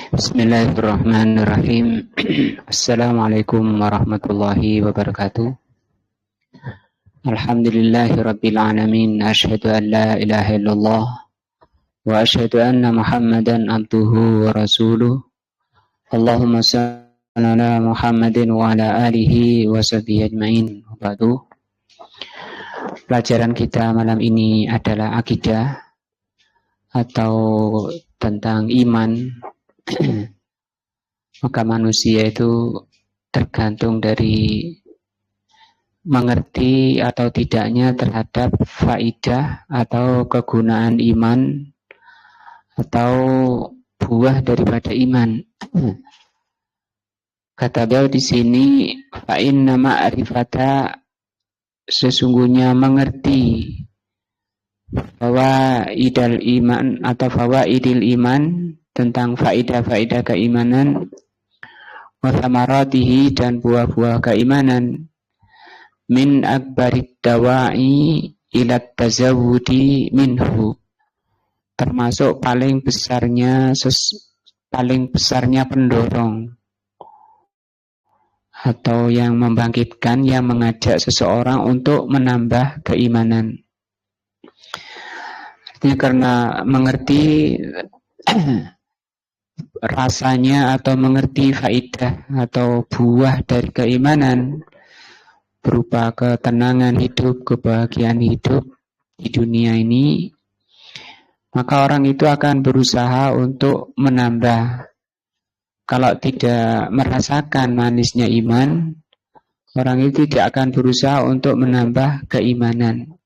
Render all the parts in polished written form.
Bismillahirrahmanirrahim. Assalamualaikum warahmatullahi wabarakatuh. Alhamdulillahirabbil alamin. Asyhadu an la ilaha illallah wa asyhadu anna Muhammadan abduhu wa rasuluh. Allahumma shalli ala Muhammadin wa ala alihi wa sahbihi ajmain. Wabarakatuh. Pelajaran kita malam ini adalah akidah atau tentang iman. Maka manusia itu tergantung dari mengerti atau tidaknya terhadap faidah atau kegunaan iman atau buah daripada iman. Kata beliau di sini, fa inna ma'rifata, sesungguhnya mengerti bahwa idal iman atau fawaidil iman, tentang faidah-faidah keimanan, wa thamaratihi, dan buah-buah keimanan, min akbarid dawa'i ila tazawudi minhu, termasuk paling besarnya pendorong atau yang membangkitkan, yang mengajak seseorang untuk menambah keimanan. Artinya karena mengerti rasanya atau mengerti faidah atau buah dari keimanan berupa ketenangan hidup, kebahagiaan hidup di dunia ini, maka orang itu akan berusaha untuk menambah. Kalau tidak merasakan manisnya iman, orang itu tidak akan berusaha untuk menambah keimanan.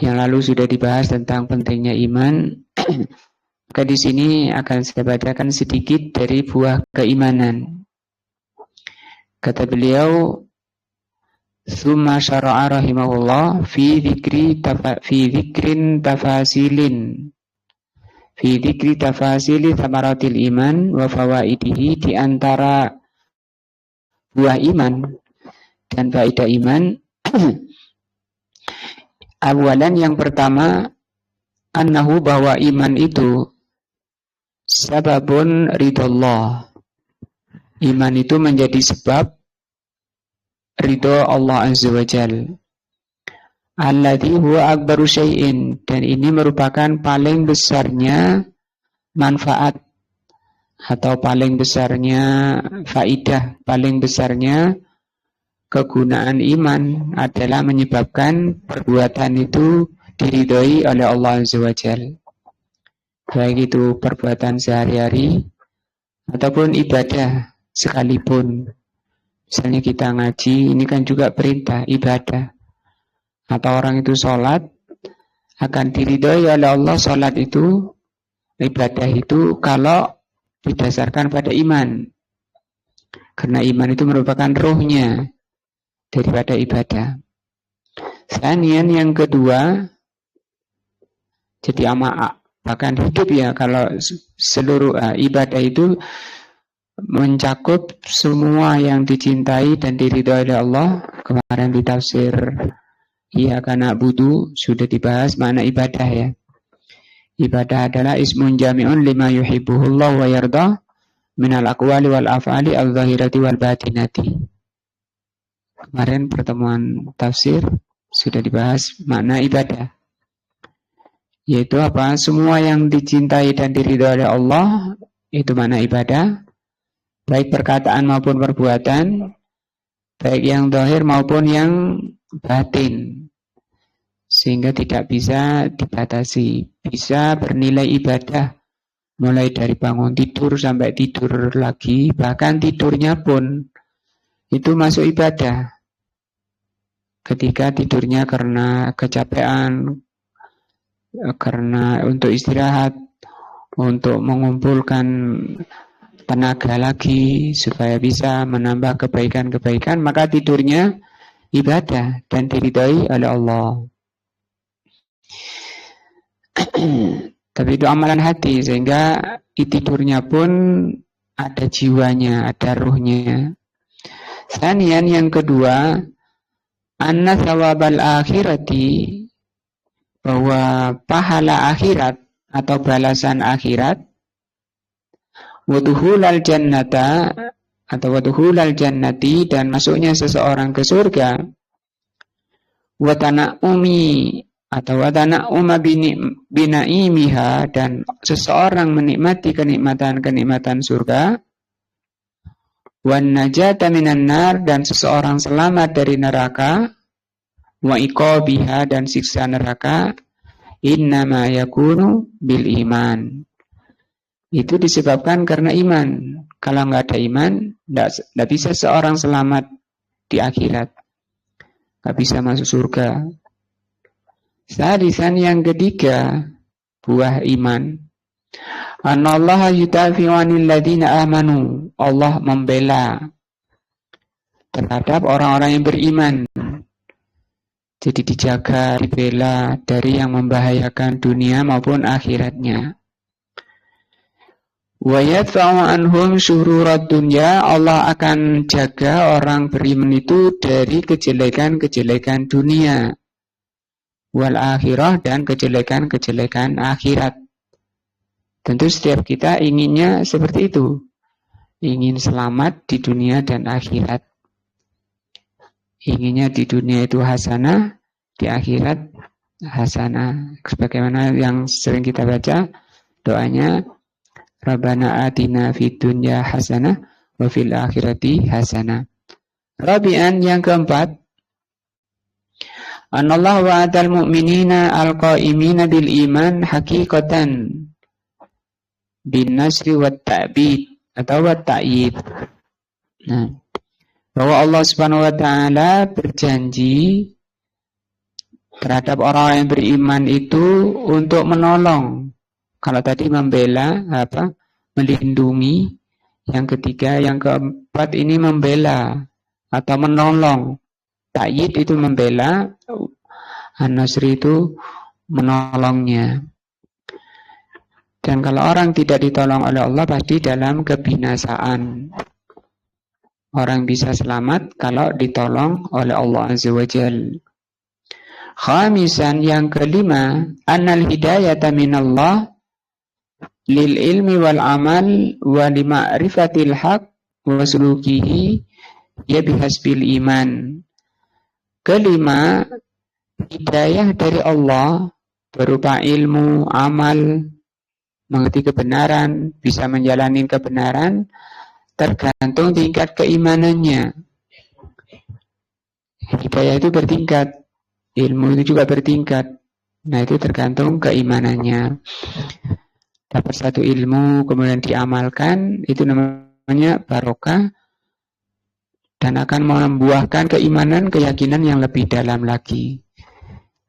Yang lalu sudah dibahas tentang pentingnya iman. Maka di sini akan saya bacakan sedikit dari buah keimanan. Kata beliau, "Tsumma syara'a rahimahullah fi dzikrin tafasilin. Fi dzikri tafasili thamaratil iman wa fawaidihi." Di antara buah iman dan faedah iman, awalan, yang pertama, annahu, bahwa iman itu sababun ridallah. Iman itu menjadi sebab ridho Allah Azza wa Jal. Alladhi huwa akbaru syai'in, dan ini merupakan paling besarnya manfaat atau paling besarnya faidah, paling besarnya kegunaan iman adalah menyebabkan perbuatan itu diridhoi oleh Allah Azza wa Jal. Baik itu perbuatan sehari-hari ataupun ibadah sekalipun. Misalnya kita ngaji, ini kan juga perintah ibadah. Atau orang itu sholat, akan diridhoi oleh Allah sholat itu, ibadah itu, kalau didasarkan pada iman. Karena iman itu merupakan ruhnya daripada ibadah. Sanian, yang kedua, jadi bahkan hidup ya, kalau seluruh ibadah itu mencakup semua yang dicintai dan diridhoi oleh Allah. Kemarin di tafsir Iyyaka na'budu sudah dibahas makna ibadah ya. Ibadah adalah ismun jami'un lima yuhibbuhullah wa yardah minal aqwali wal af'ali al-zahirati wal batinati. Kemarin pertemuan tafsir sudah dibahas makna ibadah, yaitu apa? Semua yang dicintai dan diridhoi oleh Allah, itu makna ibadah, baik perkataan maupun perbuatan, baik yang zahir maupun yang batin, sehingga tidak bisa dibatasi, bisa bernilai ibadah mulai dari bangun tidur sampai tidur lagi, bahkan tidurnya pun itu masuk ibadah. Ketika tidurnya karena kecapean, karena untuk istirahat, untuk mengumpulkan tenaga lagi supaya bisa menambah kebaikan-kebaikan, maka tidurnya ibadah dan diridhai oleh Allah. Tapi itu amalan hati, sehingga tidurnya pun ada jiwanya, ada ruhnya. Sanian, yang kedua, anna thawabal akhirati, bahwa pahala akhirat atau balasan akhirat, waduhulal jannata atau waduhulal jannati, dan masuknya seseorang ke surga, watana'umi atau watana'uma binaimiha, dan seseorang menikmati kenikmatan-kenikmatan surga, wan najata minan nar, dan seseorang selamat dari neraka, wa iqabiha, dan siksa neraka, innama yakunu bil iman. Itu disebabkan karena iman. Kalau nggak ada iman, nggak bisa seorang selamat di akhirat, nggak bisa masuk surga. Sadisan, yang ketiga, buah iman, anallaha yudafi'u 'anil ladzina amanu, Allah membela terhadap orang-orang yang beriman. Jadi dijaga, dibela dari yang membahayakan dunia maupun akhiratnya. Wa yadfa'u anhum syururad dunya, Allah akan jaga orang beriman itu dari kejelekan-kejelekan dunia, wal akhirah, dan kejelekan-kejelekan akhirat. Tentu setiap kita inginnya seperti itu, ingin selamat di dunia dan akhirat. Inginnya di dunia itu hasanah, di akhirat hasanah. Sebagaimana yang sering kita baca doanya, Rabbana atina fid dunya hasanah wa fil akhirati hasanah. Rabi'an, yang keempat, anallahu wa'adal mu'minina al-qa'imina bil iman haqiqatan bin nasri wat ta'bid atau wat ta'yid. Nah, bahwa Allah Subhanahu wa taala berjanji terhadap orang yang beriman itu untuk menolong. Kalau tadi membela, melindungi. Yang ketiga, yang keempat ini membela atau menolong. Ta'yid itu membela, an-nasri itu menolongnya. Dan kalau orang tidak ditolong oleh Allah, pasti dalam kebinasaan. Orang bisa selamat kalau ditolong oleh Allah Azza wa Jalla. Khamisan, yang kelima, annal hidayata minallah lil ilmi wal amal wa li ma'rifatil haq wa sulukihi ya bihasbil iman. Kelima, hidayah dari Allah berupa ilmu, amal, mengerti kebenaran, bisa menjalani kebenaran, tergantung tingkat keimanannya. Hidayah itu bertingkat, ilmu itu juga bertingkat. Nah, itu tergantung keimanannya. Dapat satu ilmu kemudian diamalkan, itu namanya barokah, dan akan membuahkan keimanan, keyakinan yang lebih dalam lagi.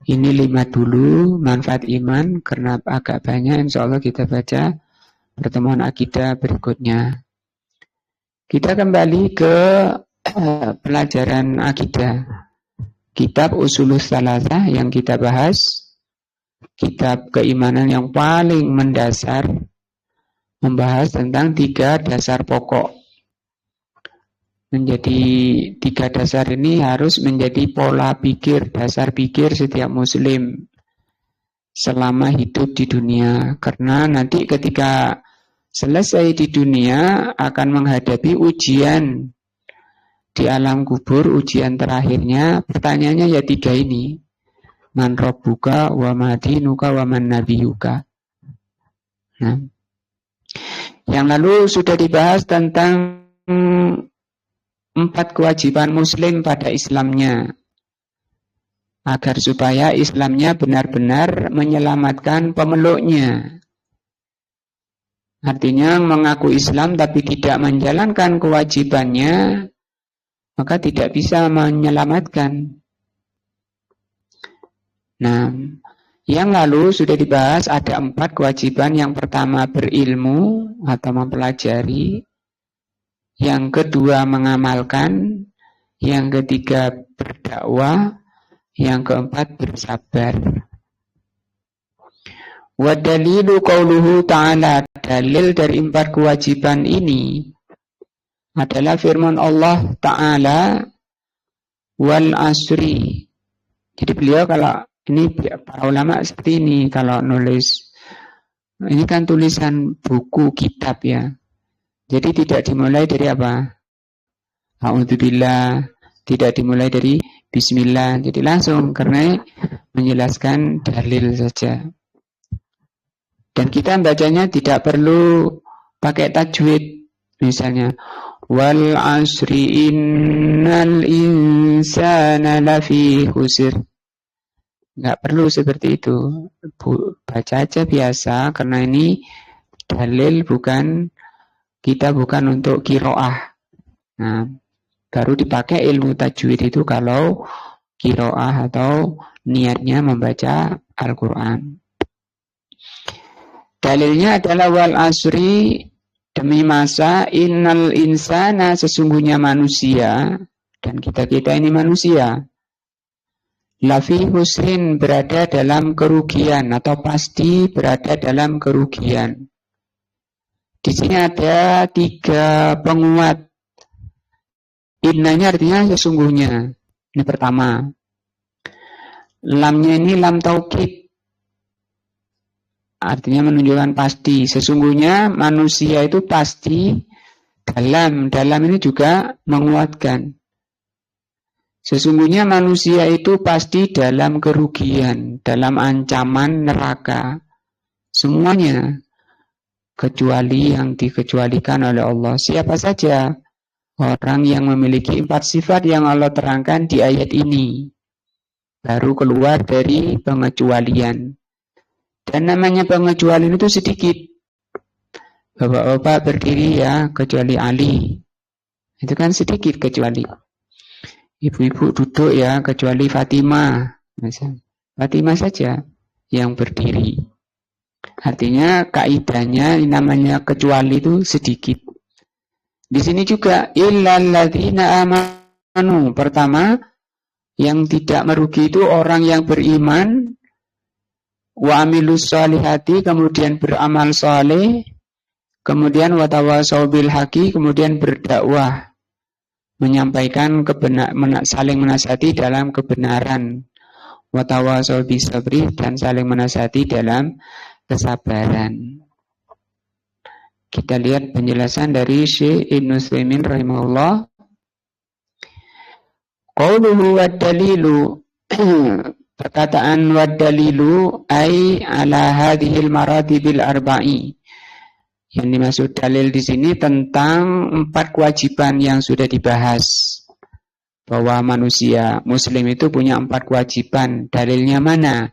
Ini 5 dulu manfaat iman, karena agak banyak insya Allah kita baca pertemuan akidah berikutnya. Kita kembali ke pelajaran akidah. Kitab Ushulus Tsalatshah yang kita bahas, kitab keimanan yang paling mendasar, membahas tentang 3 dasar pokok. Menjadi 3 dasar ini harus menjadi pola pikir, dasar pikir setiap muslim selama hidup di dunia. Karena nanti ketika selesai di dunia akan menghadapi ujian di alam kubur, ujian terakhirnya. Pertanyaannya ya 3 ini. Man rabbuka wa ma dinuka wa man nabiyuka. Nah, yang lalu sudah dibahas tentang 4 kewajiban muslim pada Islamnya, agar supaya Islamnya benar-benar menyelamatkan pemeluknya. Artinya mengaku Islam tapi tidak menjalankan kewajibannya, maka tidak bisa menyelamatkan. Nah, yang lalu sudah dibahas ada 4 kewajiban. Yang pertama berilmu atau mempelajari, yang kedua mengamalkan, yang ketiga berdakwah, yang keempat bersabar. Wa dalilu qauluhu ta'ala, dalil dari 4 kewajiban ini adalah firman Allah Ta'ala, wal asri. Jadi beliau kalau Ini para ulama seperti ini kalau nulis. Ini kan tulisan buku kitab ya. Jadi tidak dimulai dari apa? A'udzubillah, tidak dimulai dari bismillah. Jadi langsung karena menjelaskan dalil saja. Dan kita bacanya tidak perlu pakai tajwid. Misalnya wal asri innal insana lafi khusr. Nggak perlu seperti itu. Baca aja biasa karena ini dalil kita bukan untuk kiroah. Nah, baru dipakai ilmu tajwid itu kalau kiroah atau niatnya membaca Al-Quran. Dalilnya adalah wal asri, demi masa, innal insana, sesungguhnya manusia, dan kita ini manusia, lafi husrin, berada dalam kerugian atau pasti berada dalam kerugian. Di sini ada 3 penguat. Innanya artinya sesungguhnya. Ini pertama. Lamnya ini lam taukid. Artinya menunjukkan pasti. Sesungguhnya manusia itu pasti dalam ini juga menguatkan. Sesungguhnya manusia itu pasti dalam kerugian, dalam ancaman neraka. Semuanya, kecuali yang dikecualikan oleh Allah. Siapa saja orang yang memiliki 4 sifat yang Allah terangkan di ayat ini, baru keluar dari pengecualian. Dan namanya pengecualian itu sedikit. Bapak-bapak berdiri ya, kecuali Ali. Itu kan sedikit kecuali. Ibu-ibu duduk ya, kecuali Fatimah. Fatimah saja yang berdiri. Artinya kaidahnya namanya kecuali itu sedikit. Di sini juga illal ladzina amanu. Pertama, yang tidak merugi itu orang yang beriman, wa amilus sholihati, kemudian beramal soleh, kemudian watawasau bil haqi, kemudian berdakwah, menyampaikan saling menasihati dalam kebenaran, watawasau bisabri, dan saling menasihati dalam kesabaran. Kita lihat penjelasan dari Syekh Ibnu Utsaimin rahimahullah. Qauluhu wad-dalilu, perkataan wad-dalilu ai ala hadhil maratibil arba'i. Yang dimaksud dalil di sini tentang 4 kewajiban yang sudah dibahas. Bahwa manusia muslim itu punya 4 kewajiban. Dalilnya mana?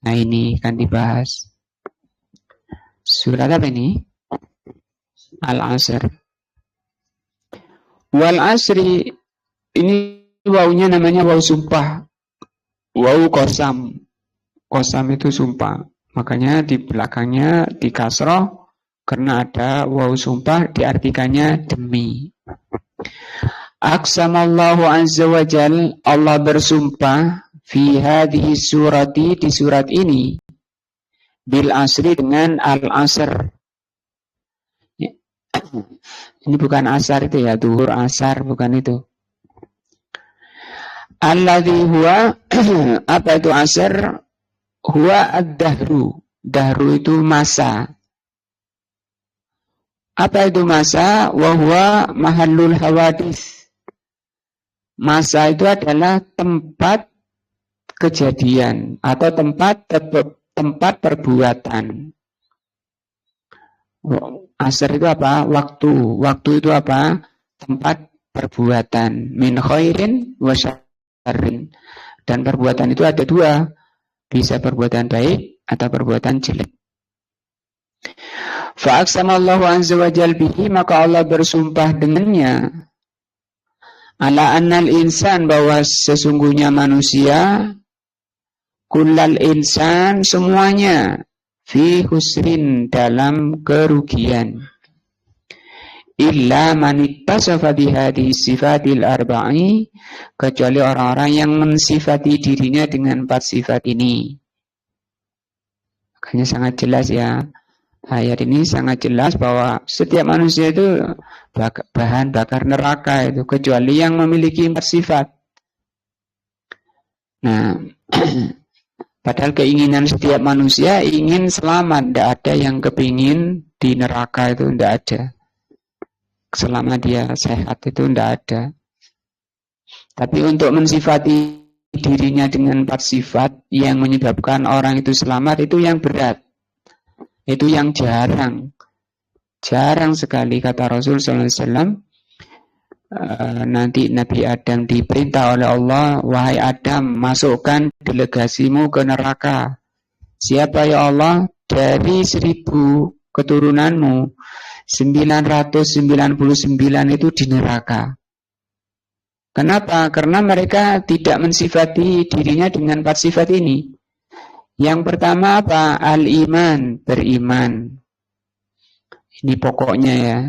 Nah, ini kan dibahas. Surat apa ini? Al-Asr. Wal asri, ini wawunya namanya waw sumpah. Waw qasam. Qasam itu sumpah. Makanya di belakangnya di kasroh karena ada waw sumpah, diartikannya demi. Aqsamallahu azza wa jal, Allah bersumpah fi hadhihi surati, di surat ini, bil asri, dengan al-asr. Ini bukan asar itu ya, duhur asar, bukan itu. Alladhi huwa, apa itu asar? Huwa ad-dahru. Dahru itu masa. Apa itu masa? Wa huwa mahallul hawadis. Masa itu adalah tempat kejadian atau tempat perbuatan. Asar itu apa? Waktu. Waktu itu apa? Tempat perbuatan. Min khairin wa syarrin. Dan perbuatan itu ada 2. Bisa perbuatan baik atau perbuatan jelek. Fa'aqsamallahu azza wa jal bihi, maka Allah bersumpah dengannya. Ala annal insan, bahwa sesungguhnya manusia, kullal insan, semuanya, fi husrin, dalam kerugian. Illa manittasafa bihadhi sifatil arba'i, kecuali orang-orang yang mensifati dirinya dengan 4 sifat ini. Makanya sangat jelas ya, ayat ini sangat jelas bahwa setiap manusia itu bahan bakar neraka itu, kecuali yang memiliki 4 sifat. Nah, Padahal keinginan setiap manusia ingin selamat. Tidak ada yang kepingin di neraka, itu tidak ada. Selama dia sehat itu tidak ada. Tapi untuk mensifati dirinya dengan 4 sifat yang menyebabkan orang itu selamat, itu yang berat. Itu yang jarang. Jarang sekali, kata Rasul SAW. Nanti Nabi Adam diperintah oleh Allah, wahai Adam, masukkan delegasimu ke neraka. Siapa ya Allah? Dari 1000 keturunanmu, 999 itu di neraka. Kenapa? Karena mereka tidak mensifati dirinya dengan 4 sifat ini. Yang pertama apa? Al-iman, beriman. Ini pokoknya ya.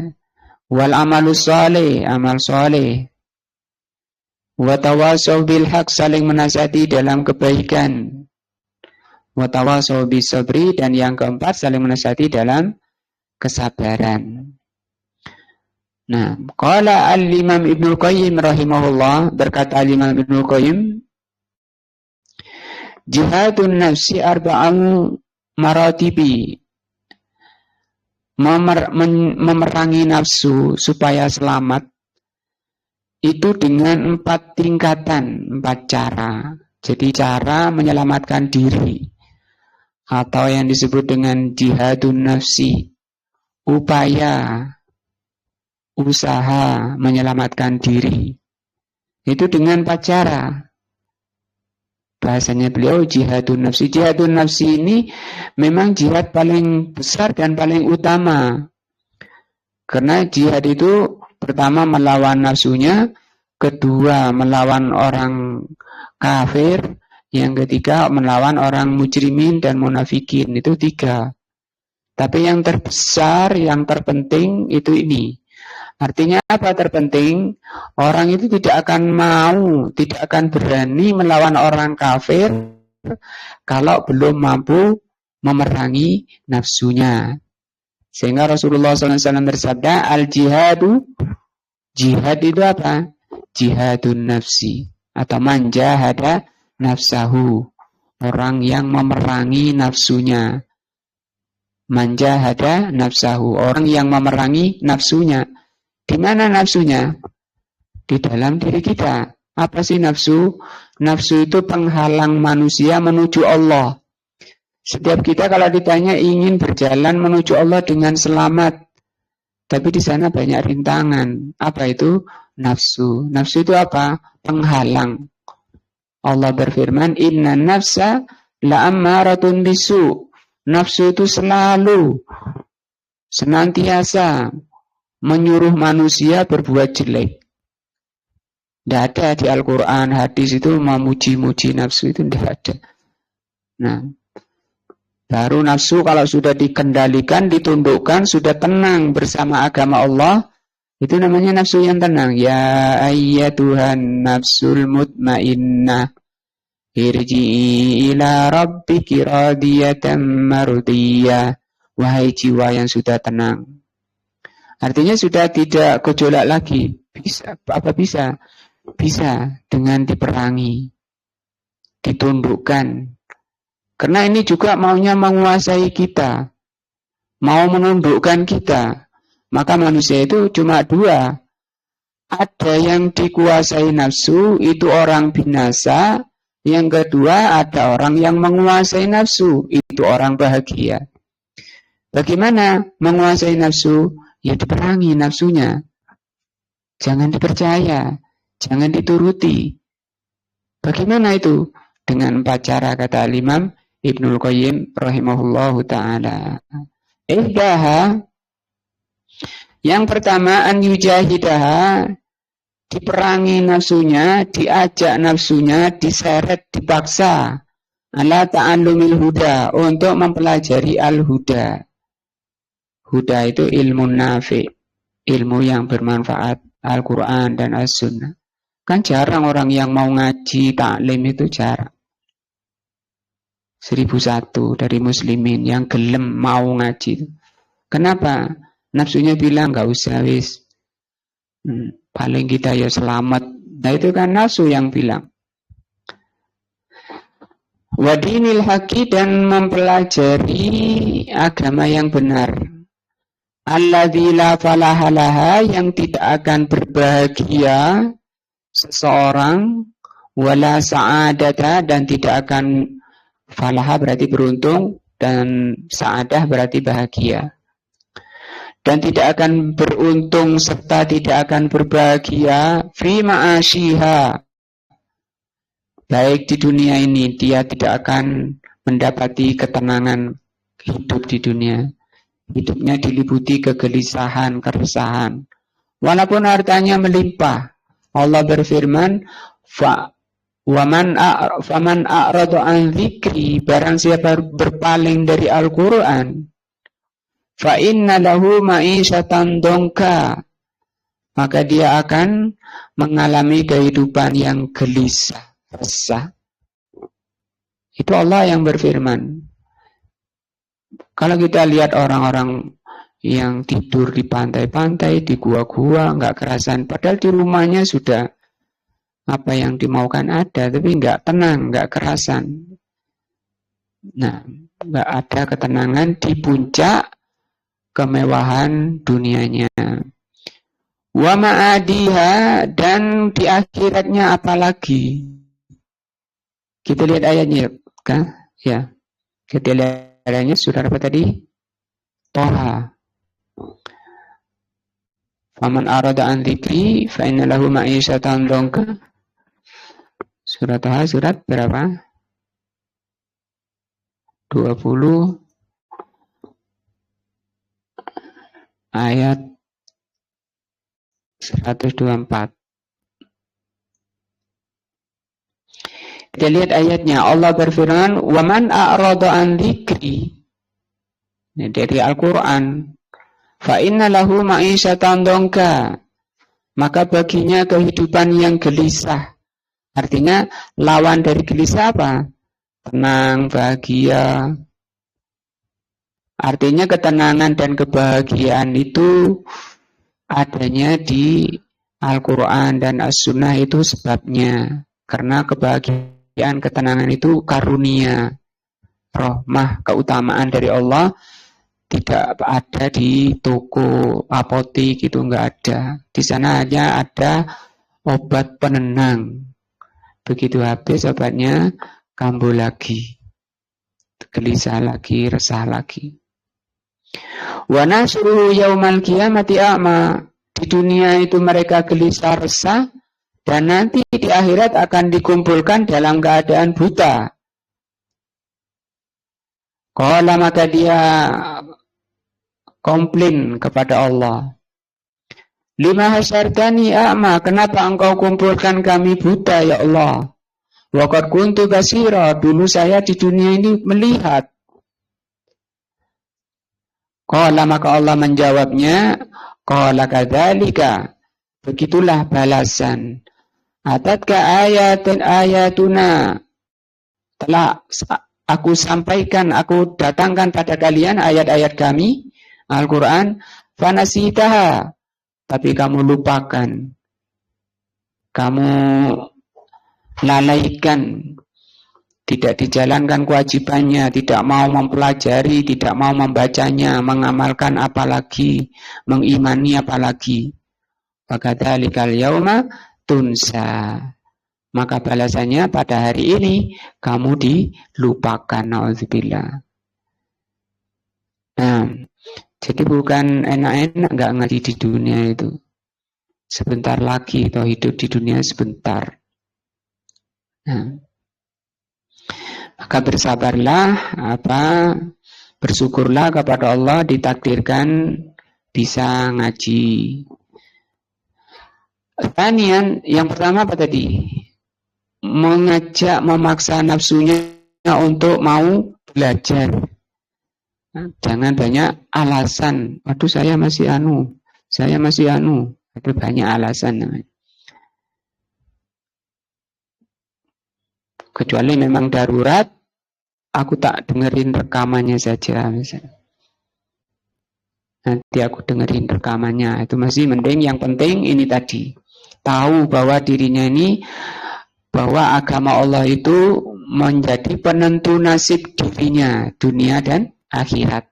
Wal amalus saleh, amal saleh. Wa tawasaw bil haq, saling menasihati dalam kebaikan. Wa tawasaw bis sabri, dan yang keempat saling menasihati dalam kesabaran. Nah, qala al-Imam Ibnu Qayyim rahimahullah, berkata al-Imam Ibnu Qayyim, jihadun nafsi arba'al maratibi, memerangi nafsu supaya selamat itu dengan 4 tingkatan, 4 cara. Jadi cara menyelamatkan diri, atau yang disebut dengan jihadun nafsi, upaya, usaha menyelamatkan diri, itu dengan 4 cara. Bahasanya beliau jihadun nafsi. Jihadun nafsi ini memang jihad paling besar dan paling utama. Karena jihad itu pertama melawan nafsunya, kedua melawan orang kafir, yang ketiga melawan orang mujrimin dan munafikin. Itu 3. Tapi yang terbesar, yang terpenting itu ini. Artinya apa terpenting? Orang itu tidak akan mau, tidak akan berani melawan orang kafir kalau belum mampu memerangi nafsunya. Sehingga Rasulullah SAW bersabda, al-jihadu, jihad itu apa? Jihadun nafsi, atau man jahada nafsahu, orang yang memerangi nafsunya. Man jahada nafsahu, orang yang memerangi nafsunya. Di mana nafsunya? Di dalam diri kita. Apa sih nafsu? Nafsu itu penghalang manusia menuju Allah. Setiap kita kalau ditanya ingin berjalan menuju Allah dengan selamat, tapi di sana banyak rintangan. Apa itu? Nafsu. Nafsu itu apa? Penghalang. Allah berfirman, inna nafsa la'ammaratun bisu. Nafsu itu selalu, senantiasa menyuruh manusia berbuat jelek. Tidak ada di Al-Quran, hadis itu memuji-muji nafsu, itu tidak ada. Nah, baru nafsu kalau sudah dikendalikan, ditundukkan, sudah tenang bersama agama Allah, itu namanya nafsu yang tenang. Ya ayyatuhan nafsul mutmainnah, irji'i ila rabbiki radiyatan mardiyah. Wahai jiwa yang sudah tenang. Artinya sudah tidak gejolak lagi. Bisa, apa bisa? Bisa dengan diperangi, ditundukkan. Karena ini juga maunya menguasai kita, mau menundukkan kita. Maka manusia itu cuma 2. Ada yang dikuasai nafsu, itu orang binasa. Yang kedua, ada orang yang menguasai nafsu, itu orang bahagia. Bagaimana menguasai nafsu? Ya diperangi nafsunya. Jangan dipercaya, jangan dituruti. Bagaimana itu? Dengan 4 cara, kata Imam Ibnul Qayyim rahimahullahu ta'ala. Ihdaha, yang pertama, an yujahidaha, diperangi nafsunya, diajak nafsunya, diseret, dipaksa, ala ta'allumil huda, untuk mempelajari al-huda. Huda itu ilmu nafi, ilmu yang bermanfaat, Al-Quran dan As-Sunnah. Kan jarang orang yang mau ngaji, taklim itu jarang. 1001 dari muslimin yang gelem mau ngaji. Kenapa? Nafsunya bilang gak usah wis. Paling kita ya selamat. Nah itu kan nafsu yang bilang. Wa dinil haqi, dan mempelajari agama yang benar. Alladzi la falaha laha, yang tidak akan berbahagia seseorang, wala sa'adata, dan tidak akan, falaha berarti beruntung, dan sa'adah berarti bahagia. Dan tidak akan beruntung serta tidak akan berbahagia fi ma'asyiha, baik di dunia ini, dia tidak akan mendapati ketenangan hidup di dunia. Hidupnya diliputi kegelisahan, keresahan. Walaupun hartanya melimpah. Allah berfirman, faman a'radu an dzikri, barang siapa berpaling dari Al-Qur'an, fa inna lahu ma'isyatan dongka, maka dia akan mengalami kehidupan yang gelisah, resah. Itu Allah yang berfirman. Kalau kita lihat orang-orang yang tidur di pantai-pantai, di gua-gua, nggak kerasan, padahal di rumahnya sudah apa yang dimaukan ada, tapi nggak tenang, nggak kerasan. Nah, nggak ada ketenangan di puncak kemewahan dunianya. Wa ma'adiha, dan di akhiratnya apalagi. Kita lihat ayatnya, kan? Ya. Kita lihat ayatnya, sudah apa tadi? Toha. Faman arada an dzikri fa inna lahu ma'isyatan dongka. Surat Toha, surat berapa? 20 ayat 124. Kita lihat ayatnya. Allah berfirman, "Waman a'rada an dzikri." Ini dari Al-Qur'an. Fa inna lahu ma'isyatan dongka. Maka baginya kehidupan yang gelisah. Artinya lawan dari gelisah apa? Tenang, bahagia. Artinya ketenangan dan kebahagiaan itu adanya di Al-Quran dan As-Sunnah, itu sebabnya. Karena kebahagiaan, ketenangan itu karunia, rahmah, keutamaan dari Allah. Tidak ada di toko, apotik, itu enggak ada. Di sana hanya ada obat penenang. Begitu habis obatnya, kambuh lagi. Gelisah lagi, resah lagi. Wa nasruhu yaumal qiyamati a'ma. Di dunia itu mereka gelisah, resah, dan nanti di akhirat akan dikumpulkan dalam keadaan buta. Qala, maka dia komplain kepada Allah. Lima hasyartani a'ma, kenapa engkau kumpulkan kami buta ya Allah? Wa qad kuntu basira, dulu saya di dunia ini melihat. Qala, maka Allah menjawabnya, qala kadzalika, begitulah balasan. Atatka ayatuna, telah aku sampaikan, aku datangkan pada kalian ayat-ayat kami, Al-Quran, fanasitaha, tapi kamu lupakan, kamu lalaikan, tidak dijalankan kewajibannya, tidak mau mempelajari, tidak mau membacanya, mengamalkan apalagi, mengimani apalagi. Wakadzalikal yauma tunsa, maka balasannya pada hari ini kamu dilupakan, nauzubillah. Nah, jadi bukan enak-enak nggak ngaji di dunia itu. Sebentar lagi, atau hidup di dunia sebentar. Nah, maka bersabarlah, bersyukurlah kepada Allah ditakdirkan bisa ngaji. Tanian, yang pertama apa tadi? Mengajak, memaksa nafsunya untuk mau belajar. Nah, jangan banyak alasan. Waduh, saya masih anu. Itu banyak alasan namanya. Kecuali memang darurat, aku tak dengerin rekamannya saja misalnya. Nanti aku dengerin rekamannya, itu masih mending. Yang penting ini tadi, tahu bahwa dirinya ini, bahwa agama Allah itu menjadi penentu nasib dirinya dunia dan akhirat.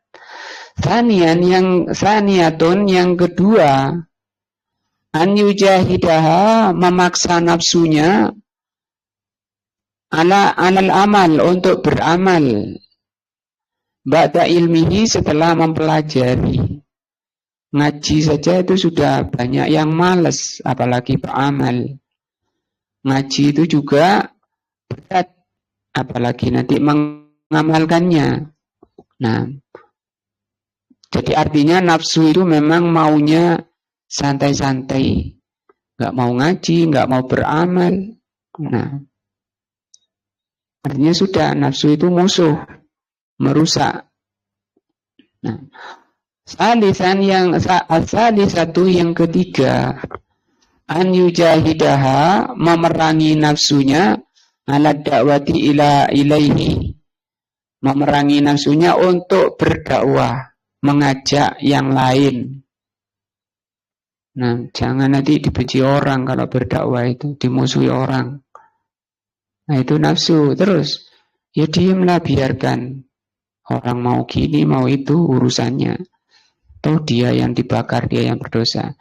Saniyatun yang kedua, an yujahidaha, memaksa nafsunya alal amal, untuk beramal, ba'da ilmihi, setelah mempelajari. Ngaji saja itu sudah banyak yang malas, apalagi beramal. Ngaji itu juga berat, apalagi nanti mengamalkannya. Nah, jadi artinya nafsu itu memang maunya santai-santai, nggak mau ngaji, nggak mau beramal. Nah, artinya sudah, nafsu itu musuh, merusak. Nah, satu yang ketiga, an yujahidaha, memerangi nafsunya ala da'wati ilaihi, memerangi nafsunya untuk berdakwah, mengajak yang lain. Nah, jangan nanti dibenci orang kalau berdakwah, itu dimusuhi orang. Nah, itu nafsu. Terus ya diamlah, biarkan orang mau gini mau itu, urusannya. Toh dia yang dibakar, dia yang berdosa.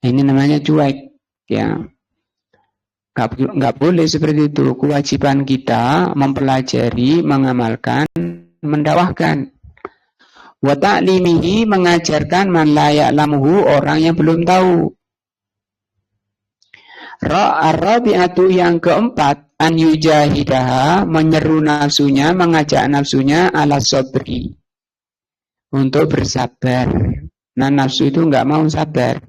Ini namanya cuek, ya. Nggak boleh seperti itu. Kewajiban kita mempelajari, mengamalkan, mendakwahkan. Wa ta'limihi, mengajarkan man la ya'lamuhu, orang yang belum tahu. Ar-rabi'atu yang keempat, an yujahidaha, menyeru nafsunya, mengajak nafsunya ala sabri, untuk bersabar. Nah, nafsu itu enggak mau sabar.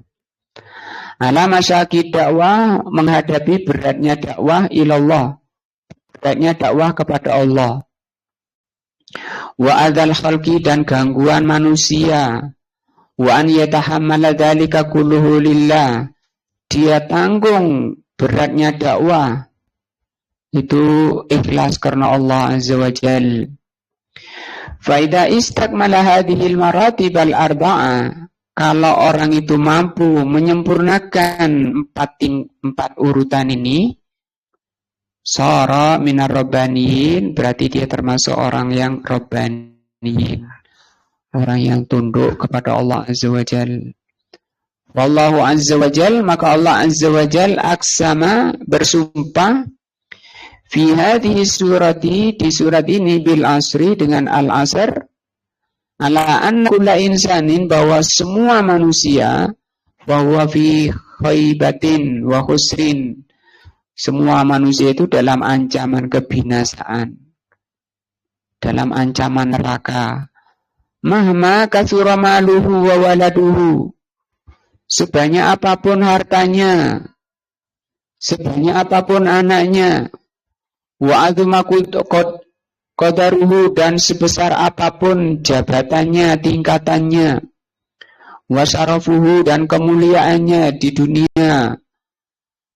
Ala masyaqid dakwah, menghadapi beratnya dakwah ilallah, beratnya dakwah kepada Allah. Wa adzal khalqi, dan gangguan manusia. Wa an yatahammala dzalika kulluhu lillah, dia tanggung beratnya dakwah itu ikhlas karena Allah Azza wa Jalla. Fa idza istakmala hadhil maratib al arba'a, kalau orang itu mampu menyempurnakan empat urutan ini, sara minar rabbaniyin, berarti dia termasuk orang yang rabbaniyin, orang yang tunduk kepada Allah Azza wa Jalla. Wallahu Azza wa Jalla, maka Allah Azza wa Jalla aksama, bersumpah, fi hadhihi surati, di surat ini, bil asri, dengan al-asr, ala anna kulla insanin, bahwa semua manusia, bahwa fi khaibatin wa khusrin, semua manusia itu dalam ancaman kebinasaan, dalam ancaman neraka. Mahma katsura maluhu wa waladuhu, sebanyak apapun hartanya, sebanyak apapun anaknya, wa azuma qadaruhu, dan sebesar apapun jabatannya, tingkatannya, wa syarafuhu, dan kemuliaannya di dunia,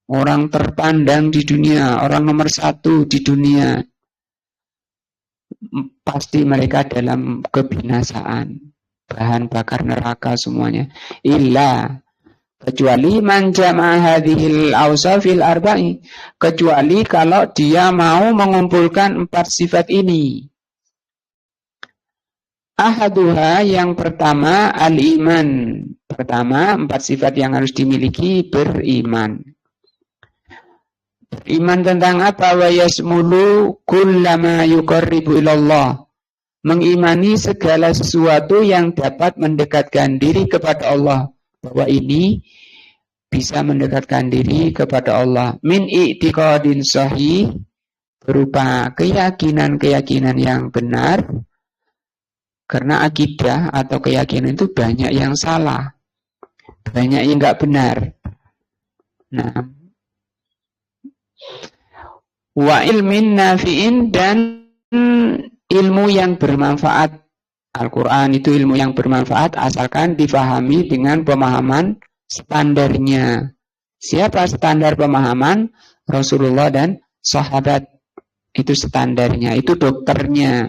orang terpandang di dunia, orang nomor 1 di dunia, pasti mereka dalam kebinasaan, bahan bakar neraka semuanya. Illa, kecuali man jama'a hadhil awsafil arba'i, kecuali kalau dia mau mengumpulkan 4 sifat ini. Ahaduha, yang pertama, al-iman. Pertama, 4 sifat yang harus dimiliki, beriman. Beriman tentang apa? Wa yasmulu kullama yuqarribu ilallah, mengimani segala sesuatu yang dapat mendekatkan diri kepada Allah, bahwa ini bisa mendekatkan diri kepada Allah. Min i'tiqadin sahih, berupa keyakinan-keyakinan yang benar, karena akidah atau keyakinan itu banyak yang salah, banyak yang enggak benar. Nah, wa ilmin nafi'in, dan ilmu yang bermanfaat. Al-Quran itu ilmu yang bermanfaat asalkan difahami dengan pemahaman standarnya. Siapa standar pemahaman? Rasulullah dan sahabat. Itu standarnya, itu dokternya.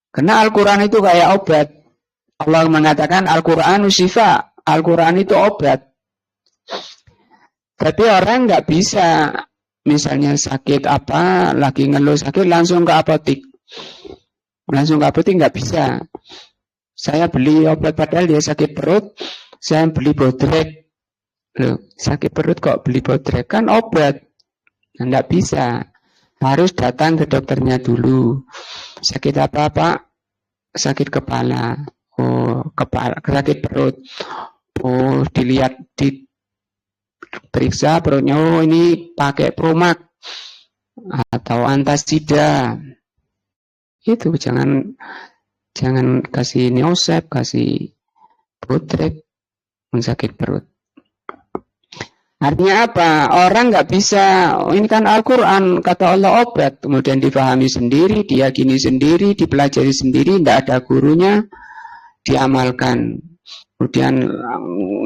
Karena Al-Quran itu kayak obat. Allah mengatakan Al-Quran syifa, Al-Quran itu obat. Tapi orang nggak bisa misalnya sakit apa, lagi ngeluh sakit, langsung ke apotik. Langsung ke apotik nggak bisa. Saya beli obat padahal dia sakit perut, saya beli bodrek. Loh, sakit perut kok beli bodrek? Kan obat. Nggak bisa. Harus datang ke dokternya dulu. Sakit apa, Pak? Sakit kepala. Oh, kepala, sakit perut. Oh, dilihat, diperiksa perutnya. Oh, ini pakai Promax atau antasida. Itu jangan kasih Neosep, kasih bodrek sakit perut. Artinya apa? Orang nggak bisa, ini kan Al-Quran, kata Allah obat, kemudian dipahami sendiri, diyakini sendiri, dipelajari sendiri, tidak ada gurunya, diamalkan. Kemudian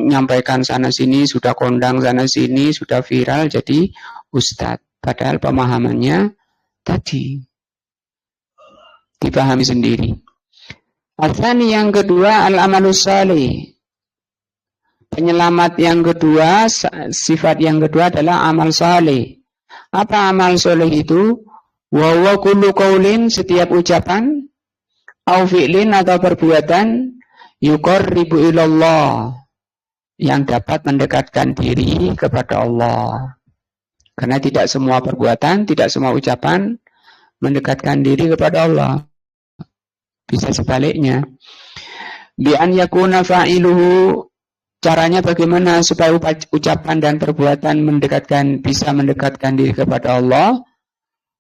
menyampaikan sana-sini, sudah kondang sana-sini, sudah viral, jadi ustadz. Padahal pemahamannya tadi dipahami sendiri. Asani yang kedua, al-amalus salih. Penyelamat yang kedua, sifat yang kedua adalah amal saleh. Apa amal saleh itu? Wa huwa kullu qaulin, setiap ucapan, au fi'lin atau perbuatan, yuqarribu ilallah, yang dapat mendekatkan diri kepada Allah. Karena tidak semua perbuatan, tidak semua ucapan mendekatkan diri kepada Allah. Bisa sebaliknya. Bi an yakuna fa'iluhu, caranya bagaimana supaya ucapan dan perbuatan bisa mendekatkan diri kepada Allah?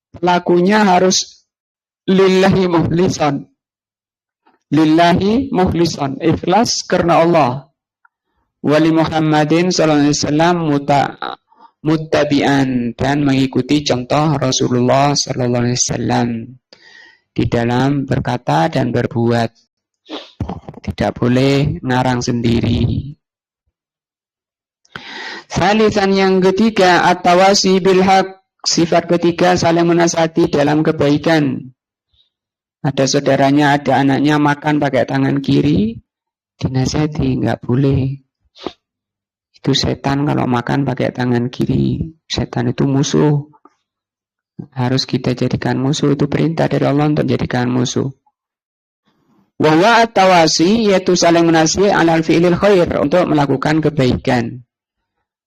Pelakunya harus lillahi mukhlisan. Lillahi mukhlisan, ikhlas karena Allah. Wali Muhammadin sallallahu alaihi wasallam muttabi'an, dan mengikuti contoh Rasulullah sallallahu alaihi wasallam di dalam berkata dan berbuat. Tidak boleh ngarang sendiri. Salisan yang ketiga, at-tawasi bil haq, sifat ketiga saling menasihati dalam kebaikan. Ada saudaranya, ada anaknya makan pakai tangan kiri, dinasihati, nggak boleh. Itu setan kalau makan pakai tangan kiri. Setan itu musuh. Harus kita jadikan musuh, itu perintah dari Allah untuk jadikan musuh. Wa huwa at-tawasi, yaitu saling menasihati alal fi'lil khair, untuk melakukan kebaikan.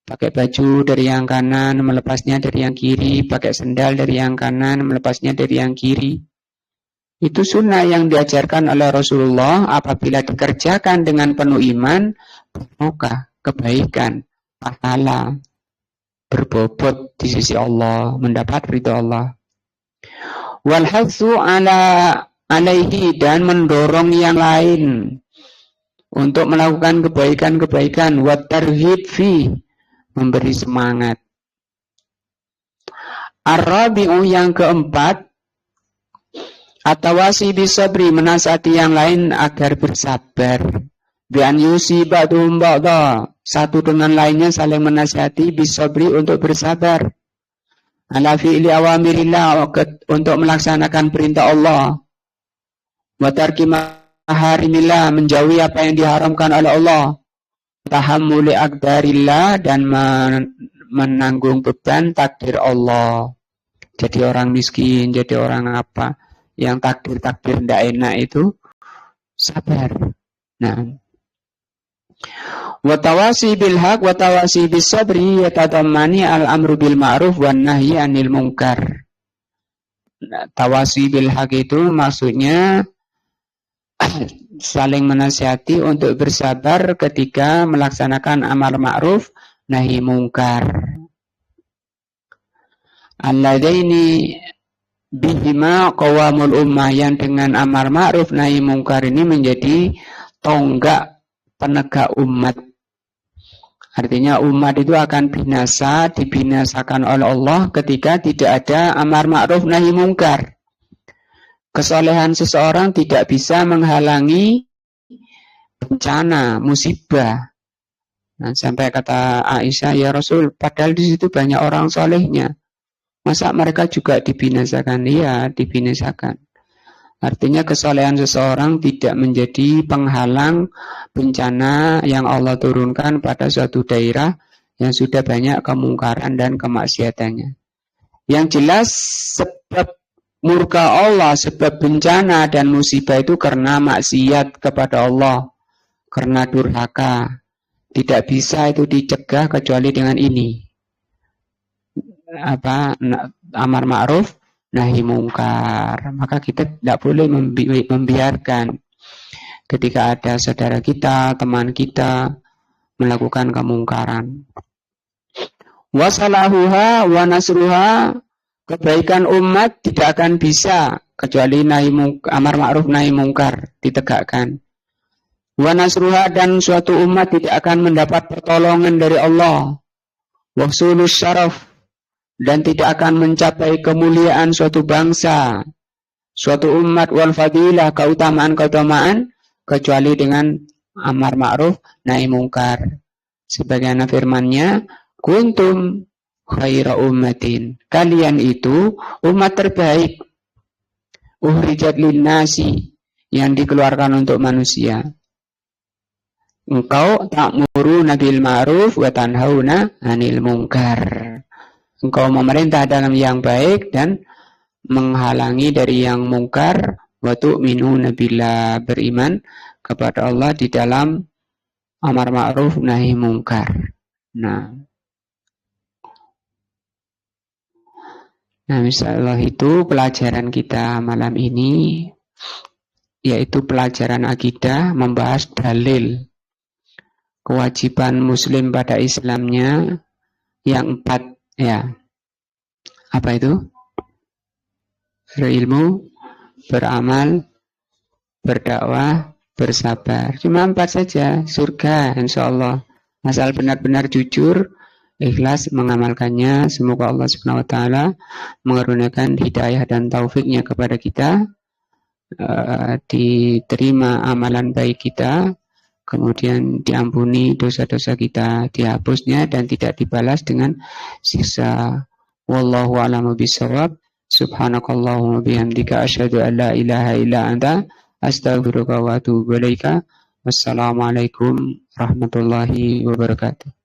Pakai baju dari yang kanan, melepasnya dari yang kiri. Pakai sendal dari yang kanan, melepasnya dari yang kiri. Itu sunnah yang diajarkan oleh Rasulullah. Apabila dikerjakan dengan penuh iman, berkah, kebaikan, pahala, berbobot di sisi Allah, mendapat ridha Allah. Wal hatsu alaihi, dan mendorong yang lain untuk melakukan kebaikan-kebaikan. Wat tarhib fi, memberi semangat. Ar-rabi'u, yang keempat, at-tawasi bisabri, menasihati yang lain agar bersabar. Bi an yusiba ba'dhum ba'dha, satu dengan lainnya saling menasihati bisabri, untuk bersabar. Ala fi'li awamirillah, untuk melaksanakan perintah Allah. Wa tarki maharimillah, menjauhi apa yang diharamkan oleh Allah. Tahammuli aqdarillah, dan menanggung beban takdir Allah. Jadi orang miskin, jadi orang apa yang takdir-takdir tidak enak itu sabar. Nah, wa tawasi bil haq wa tawasi bis sabri yatadammani al amru bil ma'ruf wan nahyi 'anil munkar. Nah, tawasi bil haq itu maksudnya saling menasihati untuk bersabar ketika melaksanakan amar ma'ruf nahi mungkar. Alladaini bihima qawamul ummah, yang dengan amar ma'ruf nahi mungkar ini menjadi tonggak penegak umat. Artinya umat itu akan binasa, dibinasakan oleh Allah ketika tidak ada amar ma'ruf nahi mungkar. Kesolehan seseorang tidak bisa menghalangi bencana, musibah. Nah, sampai kata Aisyah, ya Rasul, padahal di situ banyak orang solehnya. Masa mereka juga dibinasakan? Iya, dibinasakan. Artinya kesolehan seseorang tidak menjadi penghalang bencana yang Allah turunkan pada suatu daerah yang sudah banyak kemungkaran dan kemaksiatannya. Yang jelas sebab murka Allah, sebab bencana dan musibah itu karena maksiat kepada Allah, karena durhaka. Tidak bisa itu dicegah kecuali dengan ini. Amar ma'ruf nahi mungkar. Maka kita tidak boleh membiarkan ketika ada saudara kita, teman kita melakukan kemungkaran. Wasalahuha wa nasruha, kebaikan umat tidak akan bisa kecuali amar ma'ruf nahi mungkar ditegakkan. Wa nasruha, dan suatu umat tidak akan mendapat pertolongan dari Allah. Wa sulus syaraf, dan tidak akan mencapai kemuliaan suatu bangsa, suatu umat, wal fadilah, keutamaan kecuali dengan amar ma'ruf nahi mungkar. Sebagaimana firman-Nya, kuntum khaira ummatin, kalian itu umat terbaik, uhrijat linnasi, yang dikeluarkan untuk manusia. Engkau ta'muruna bil ma'ruf wa tanhauna 'anil munkar. Engkau memerintah dalam yang baik dan menghalangi dari yang mungkar. Wa tu'minuna billah, beriman kepada Allah di dalam amar ma'ruf nahi mungkar. Nah, insyaallah itu pelajaran kita malam ini, yaitu pelajaran akidah, membahas dalil kewajiban muslim pada Islamnya yang 4, ya. Apa itu? Berilmu, beramal, berdakwah, bersabar. Cuma 4 saja, surga insyaallah. Asal benar-benar jujur, ikhlas mengamalkannya. Semoga Allah Subhanahu wa taala mengaruniakan hidayah dan taufiknya kepada kita, diterima amalan baik kita, kemudian diampuni dosa-dosa kita, dihapusnya dan tidak dibalas dengan siksa. Wallahu a'lamu bishawab. Subhanakallahumma bihamdika asyhadu an la ilaha illa anta astaghfiruka wa atubu ilaika. Wassalamualaikum warahmatullahi wabarakatuh.